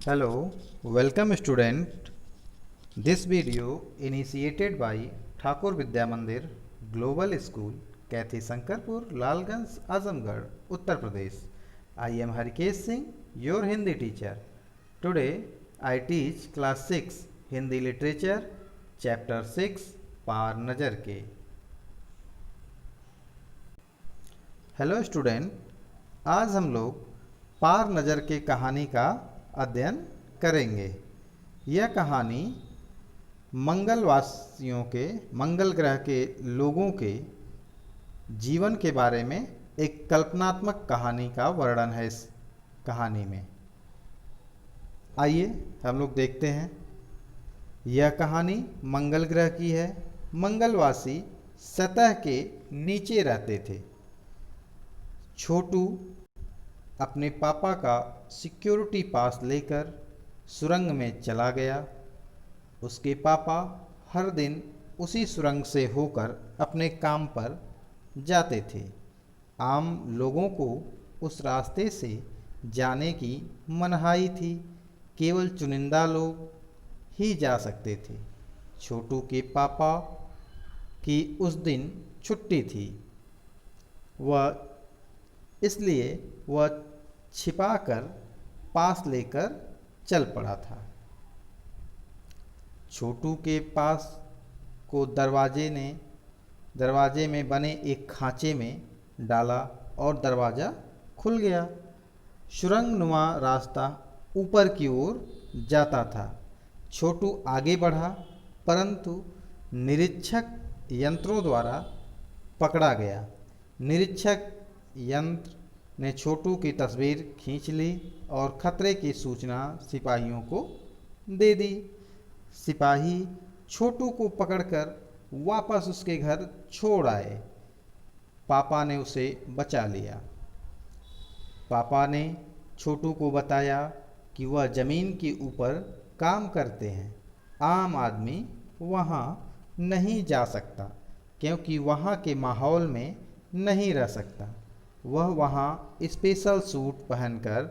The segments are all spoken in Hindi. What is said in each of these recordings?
Hello, welcome student. This video initiated by Thakur Vidya Mandir Global School, Kathy Sankarpur, Lalganj, Azamgarh, Uttar Pradesh. I am Harikesh Singh, your Hindi teacher. Today I teach class 6 Hindi literature, chapter 6 पार नज़र के. हेलो स्टूडेंट, आज हम लोग पार नज़र के कहानी का अध्ययन करेंगे. यह कहानी मंगलवासियों के, मंगल ग्रह के लोगों के जीवन के बारे में एक कल्पनात्मक कहानी का वर्णन है. इस कहानी में आइए हम लोग देखते हैं. यह कहानी मंगल ग्रह की है. मंगलवासी सतह के नीचे रहते थे. छोटू अपने पापा का सिक्योरिटी पास लेकर सुरंग में चला गया. उसके पापा हर दिन उसी सुरंग से होकर अपने काम पर जाते थे. आम लोगों को उस रास्ते से जाने की मनाही थी. केवल चुनिंदा लोग ही जा सकते थे. छोटू के पापा की उस दिन छुट्टी थी. इसलिए वह छिपाकर पास लेकर चल पड़ा था. छोटू के पास को दरवाजे में बने एक खांचे में डाला और दरवाज़ा खुल गया. सुरंगनुमा रास्ता ऊपर की ओर जाता था. छोटू आगे बढ़ा, परंतु निरीक्षक यंत्रों द्वारा पकड़ा गया. निरीक्षक यंत्र ने छोटू की तस्वीर खींच ली और खतरे की सूचना सिपाहियों को दे दी. सिपाही छोटू को पकड़कर वापस उसके घर छोड़ आए. पापा ने उसे बचा लिया. पापा ने छोटू को बताया कि वह जमीन के ऊपर काम करते हैं. आम आदमी वहाँ नहीं जा सकता क्योंकि वहाँ के माहौल में नहीं रह सकता. वह वहाँ स्पेशल सूट पहनकर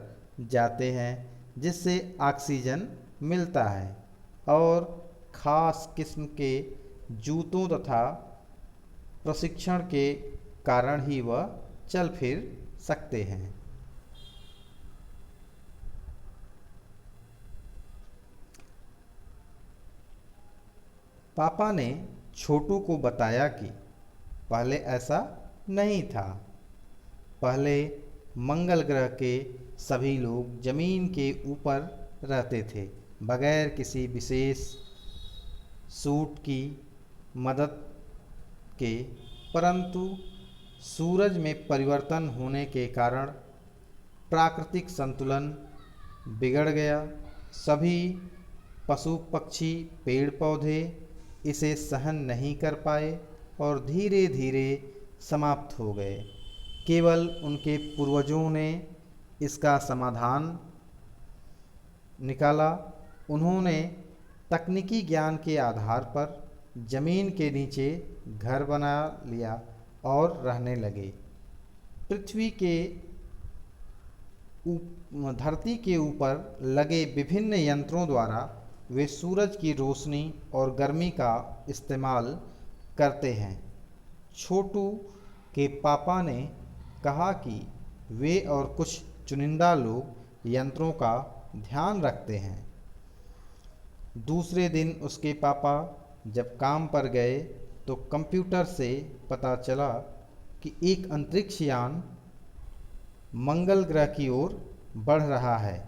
जाते हैं जिससे ऑक्सीजन मिलता है और ख़ास किस्म के जूतों तथा प्रशिक्षण के कारण ही वह चल फिर सकते हैं. पापा ने छोटू को बताया कि पहले ऐसा नहीं था. पहले मंगल ग्रह के सभी लोग जमीन के ऊपर रहते थे बगैर किसी विशेष सूट की मदद के. परंतु सूरज में परिवर्तन होने के कारण प्राकृतिक संतुलन बिगड़ गया. सभी पशु पक्षी पेड़ पौधे इसे सहन नहीं कर पाए और धीरे धीरे समाप्त हो गए. केवल उनके पूर्वजों ने इसका समाधान निकाला. उन्होंने तकनीकी ज्ञान के आधार पर जमीन के नीचे घर बना लिया और रहने लगे. धरती के ऊपर लगे विभिन्न यंत्रों द्वारा वे सूरज की रोशनी और गर्मी का इस्तेमाल करते हैं. छोटू के पापा ने कहा कि वे और कुछ चुनिंदा लोग यंत्रों का ध्यान रखते हैं. दूसरे दिन उसके पापा जब काम पर गए तो कंप्यूटर से पता चला कि एक अंतरिक्ष यान मंगल ग्रह की ओर बढ़ रहा है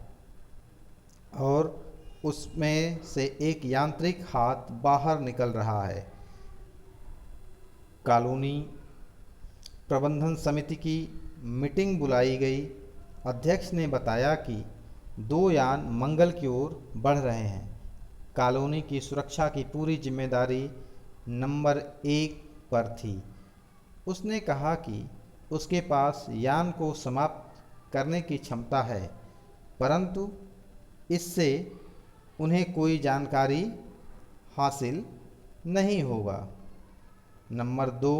और उसमें से एक यांत्रिक हाथ बाहर निकल रहा है. कॉलोनी प्रबंधन समिति की मीटिंग बुलाई गई. अध्यक्ष ने बताया कि 2 यान मंगल की ओर बढ़ रहे हैं. कॉलोनी की सुरक्षा की पूरी जिम्मेदारी नंबर 1 पर थी. उसने कहा कि उसके पास यान को समाप्त करने की क्षमता है, परंतु इससे उन्हें कोई जानकारी हासिल नहीं होगा. नंबर 2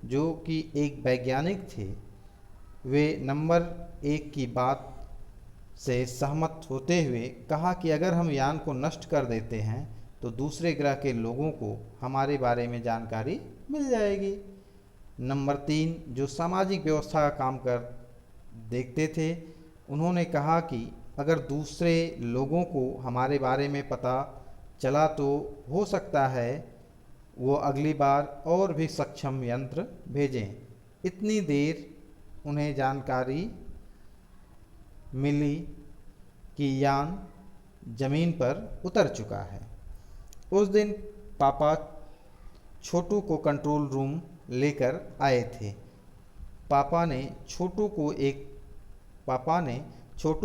जो कि एक वैज्ञानिक थे, वे नंबर 1 की बात से सहमत होते हुए कहा कि अगर हम यान को नष्ट कर देते हैं तो दूसरे ग्रह के लोगों को हमारे बारे में जानकारी मिल जाएगी। नंबर 3, जो सामाजिक व्यवस्था का काम कर देखते थे, उन्होंने कहा कि अगर दूसरे लोगों को हमारे बारे में पता चला तो हो सकता है वो अगली बार और भी सक्षम यंत्र भेजें। इतनी देर उन्हें जानकारी मिली कि यान जमीन पर उतर चुका है। उस दिन पापा छोटू को कंट्रोल रूम लेकर आए थे। पापा ने छोटू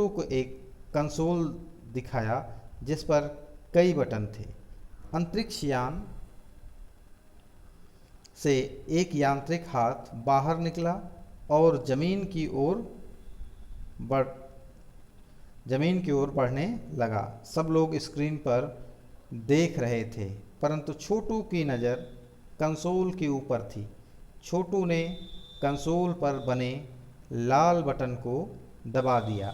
को एक कंसोल दिखाया जिस पर कई बटन थे। अंतरिक्ष यान से एक यांत्रिक हाथ बाहर निकला और जमीन की ओर बढ़ने लगा। सब लोग स्क्रीन पर देख रहे थे, परंतु छोटू की नज़र कंसोल के ऊपर थी। छोटू ने कंसोल पर बने लाल बटन को दबा दिया।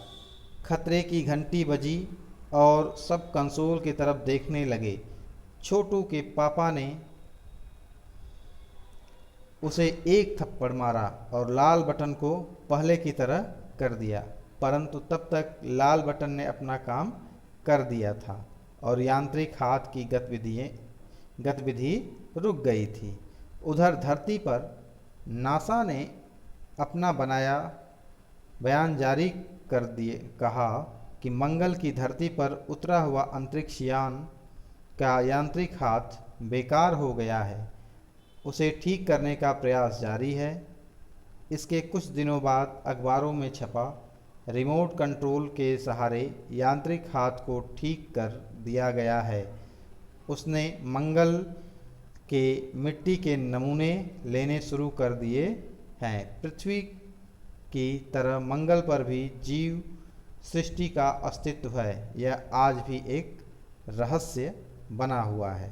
खतरे की घंटी बजी और सब कंसोल की तरफ देखने लगे। छोटू के पापा ने उसे एक थप्पड़ मारा और लाल बटन को पहले की तरह कर दिया, परंतु तब तक लाल बटन ने अपना काम कर दिया था और यांत्रिक हाथ की गतिविधि रुक गई थी। उधर धरती पर नासा ने अपना बयान जारी कर दिए कहा कि मंगल की धरती पर उतरा हुआ अंतरिक्ष यान का यांत्रिक हाथ बेकार हो गया है। उसे ठीक करने का प्रयास जारी है। इसके कुछ दिनों बाद अखबारों में छपा रिमोट कंट्रोल के सहारे यांत्रिक हाथ को ठीक कर दिया गया है। उसने मंगल के मिट्टी के नमूने लेने शुरू कर दिए हैं। पृथ्वी की तरह मंगल पर भी जीव सृष्टि का अस्तित्व है। यह आज भी एक रहस्य बना हुआ है।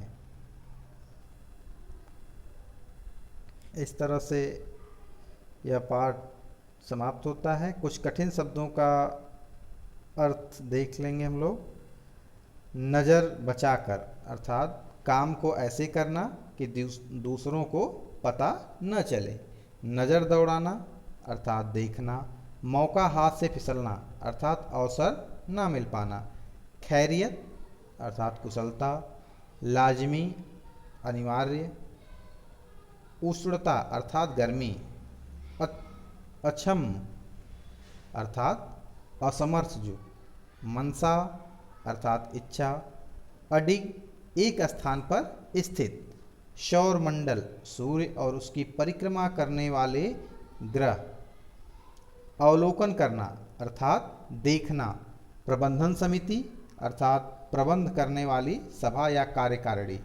इस तरह से यह पाठ समाप्त होता है। कुछ कठिन शब्दों का अर्थ देख लेंगे हम लोग। नज़र बचाकर अर्थात काम को ऐसे करना कि दूसरों को पता न चले। नज़र दौड़ाना अर्थात देखना। मौका हाथ से फिसलना अर्थात अवसर न मिल पाना। खैरियत अर्थात कुशलता। लाजमी अनिवार्य। उष्णता अर्थात गर्मी। अक्षम अर्थात असमर्थ जो। मनसा अर्थात इच्छा। अडिग एक स्थान पर स्थित। सौरमंडल सूर्य और उसकी परिक्रमा करने वाले ग्रह। अवलोकन करना अर्थात देखना। प्रबंधन समिति अर्थात प्रबंध करने वाली सभा या कार्यकारिणी।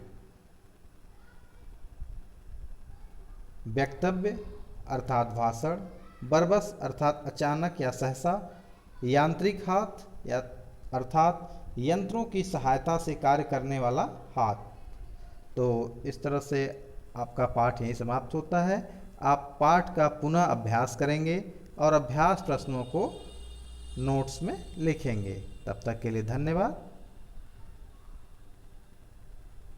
वक्तव्य अर्थात भाषण। बरबस अर्थात अचानक या सहसा। यांत्रिक हाथ या अर्थात यंत्रों की सहायता से कार्य करने वाला हाथ। तो इस तरह से आपका पाठ यहीं समाप्त होता है। आप पाठ का पुनः अभ्यास करेंगे और अभ्यास प्रश्नों को नोट्स में लिखेंगे। तब तक के लिए धन्यवाद।